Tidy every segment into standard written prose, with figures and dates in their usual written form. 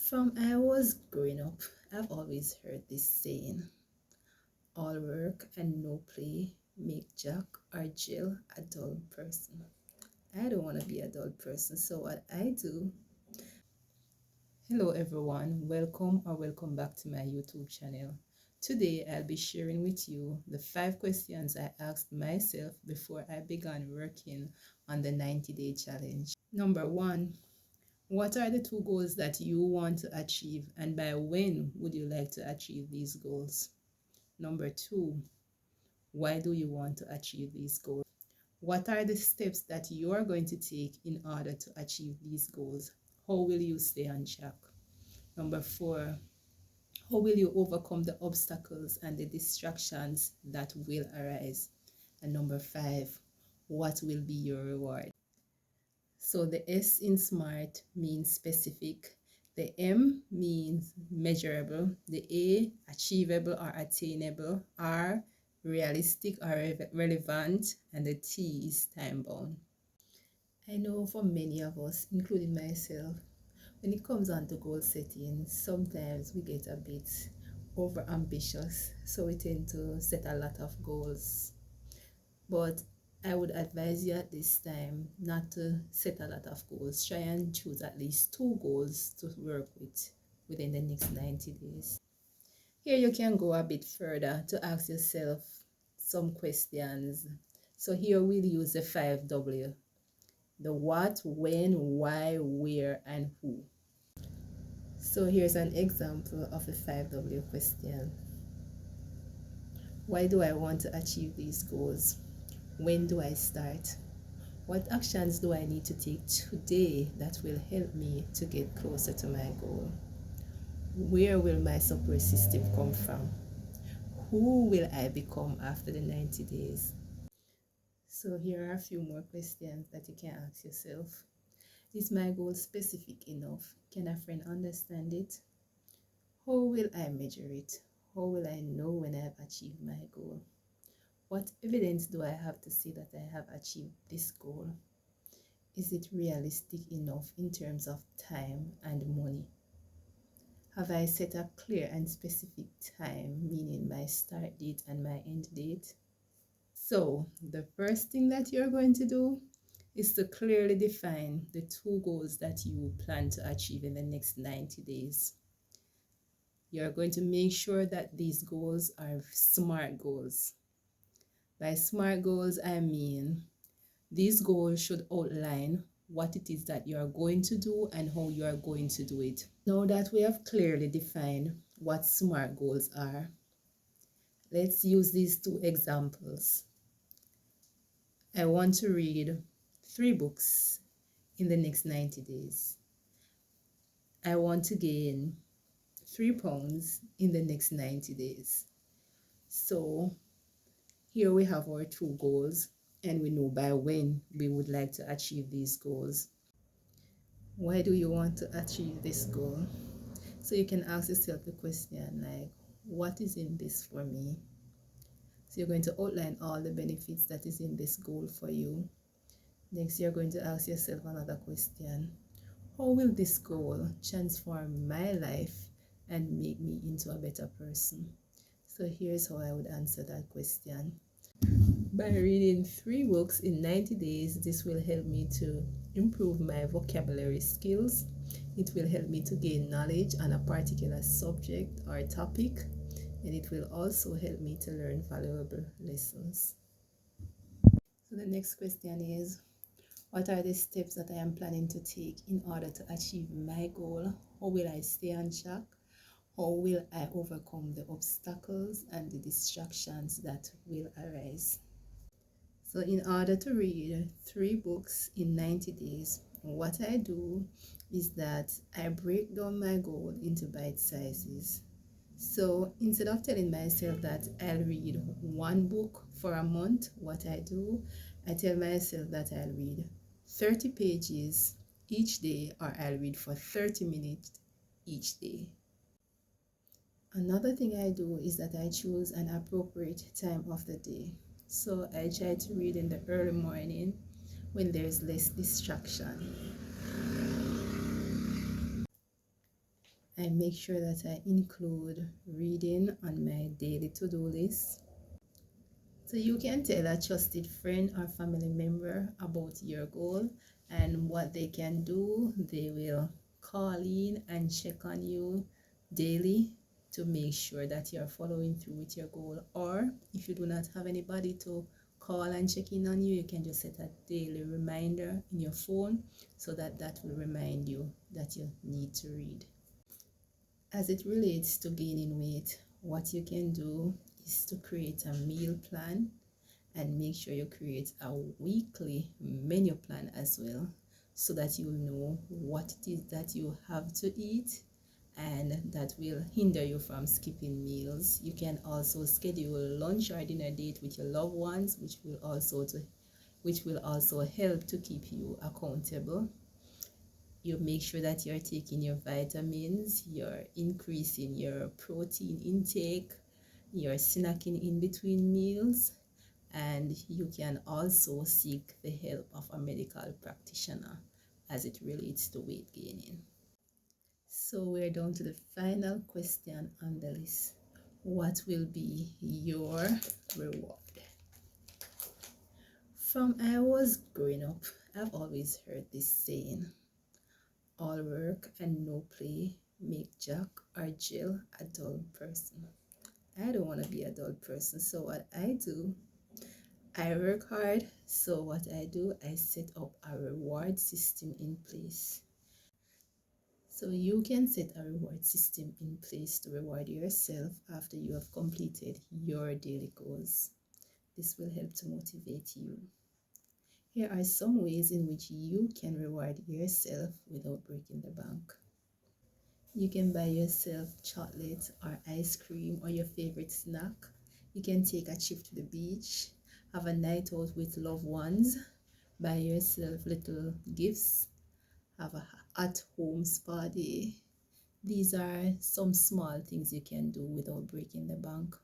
From I was growing up, I've always heard this saying, all work and no play make Jack or Jill a dull person. I don't want to be a dull person, so what I do. Hello everyone, welcome back to my YouTube channel. Today I'll be sharing with you the 5 questions I asked myself before I began working on the 90-day challenge. Number 1, what are the 2 goals that you want to achieve, and by when would you like to achieve these goals? Number 2, why do you want to achieve these goals? What are the steps that you are going to take in order to achieve these goals? How will you stay on track? Number 4, how will you overcome the obstacles and the distractions that will arise? And number 5, what will be your reward? So the S in SMART means specific, the M means measurable, the A achievable or attainable, R realistic or relevant, and the T is time bound. I know for many of us, including myself, when it comes on to goal setting, sometimes we get a bit over ambitious, so we tend to set a lot of goals. But I would advise you at this time not to set a lot of goals. Try and choose at least 2 goals to work with within the next 90 days. Here you can go a bit further to ask yourself some questions. So here we'll use the 5W. The what, when, why, where, and who. So here's an example of a 5W question. Why do I want to achieve these goals? When do I start? What actions do I need to take today that will help me to get closer to my goal? Where will my support system come from? Who will I become after the 90 days? So here are a few more questions that you can ask yourself. Is my goal specific enough? Can a friend understand it? How will I measure it? How will I know when I have achieved my goal? What evidence do I have to say that I have achieved this goal? Is it realistic enough in terms of time and money? Have I set a clear and specific time, meaning my start date and my end date? So the first thing that you're going to do is to clearly define the 2 goals that you plan to achieve in the next 90 days. You're going to make sure that these goals are SMART goals. By SMART goals, I mean these goals should outline what it is that you are going to do and how you are going to do it. Now that we have clearly defined what SMART goals are, let's use these 2 examples. I want to read 3 books in the next 90 days. I want to gain 3 pounds in the next 90 days. So here we have our 2 goals, and we know by when we would like to achieve these goals. Why do you want to achieve this goal? So you can ask yourself the question like, what is in this for me? So you're going to outline all the benefits that is in this goal for you. Next, you're going to ask yourself another question. How will this goal transform my life and make me into a better person? So here's how I would answer that question. By reading 3 books in 90 days, this will help me to improve my vocabulary skills. It will help me to gain knowledge on a particular subject or topic, and it will also help me to learn valuable lessons. So the next question is, what are the steps that I am planning to take in order to achieve my goal? How will I stay on track? How will I overcome the obstacles and the distractions that will arise? So in order to read 3 books in 90 days, what I do is that I break down my goal into bite sizes. So instead of telling myself that I'll read 1 book for a month, what I do, I tell myself that I'll read 30 pages each day, or I'll read for 30 minutes each day. Another thing I do is that I choose an appropriate time of the day. So I try to read in the early morning when there's less distraction. I make sure that I include reading on my daily to-do list. So you can tell a trusted friend or family member about your goal, and what they can do, they will call in and check on you daily to make sure that you're following through with your goal. Or if you do not have anybody to call and check in on you, you can just set a daily reminder in your phone so that that will remind you that you need to read. As it relates to gaining weight, what you can do is to create a meal plan, and make sure you create a weekly menu plan as well, so that you know what it is that you have to eat, and that will hinder you from skipping meals. You can also schedule lunch or dinner date with your loved ones, which will also help to keep you accountable. You make sure that you're taking your vitamins, you're increasing your protein intake, you're snacking in between meals, and you can also seek the help of a medical practitioner as it relates to weight gaining. So we're down to the final question on the list. What will be your reward? From I was growing up, I've always heard this saying, all work and no play make Jack or Jill a dull person. I don't want to be a dull person, so what I do, I work hard. So what I do, I set up a reward system in place. So you can set a reward system in place to reward yourself after you have completed your daily goals. This will help to motivate you. Here are some ways in which you can reward yourself without breaking the bank. You can buy yourself chocolate or ice cream or your favorite snack. You can take a trip to the beach, have a night out with loved ones, buy yourself little gifts, have a at-home spa day. These are some small things you can do without breaking the bank.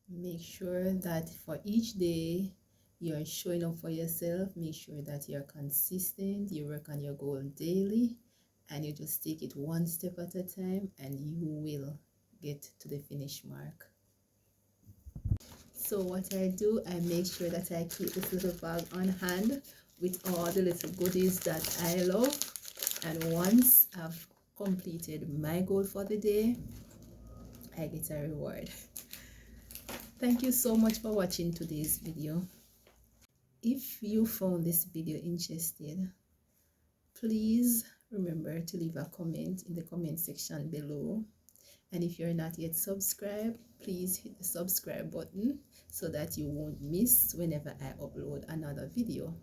Make sure that for each day you're showing up for yourself. Make sure that you're consistent, you work on your goal daily, and you just take it one step at a time, and you will get to the finish mark. So what I do, I make sure that I keep this little bag on hand with all the little goodies that I love. And once I've completed my goal for the day, I get a reward. Thank you so much for watching today's video. If you found this video interesting, please remember to leave a comment in the comment section below. And if you're not yet subscribed, please hit the subscribe button so that you won't miss whenever I upload another video.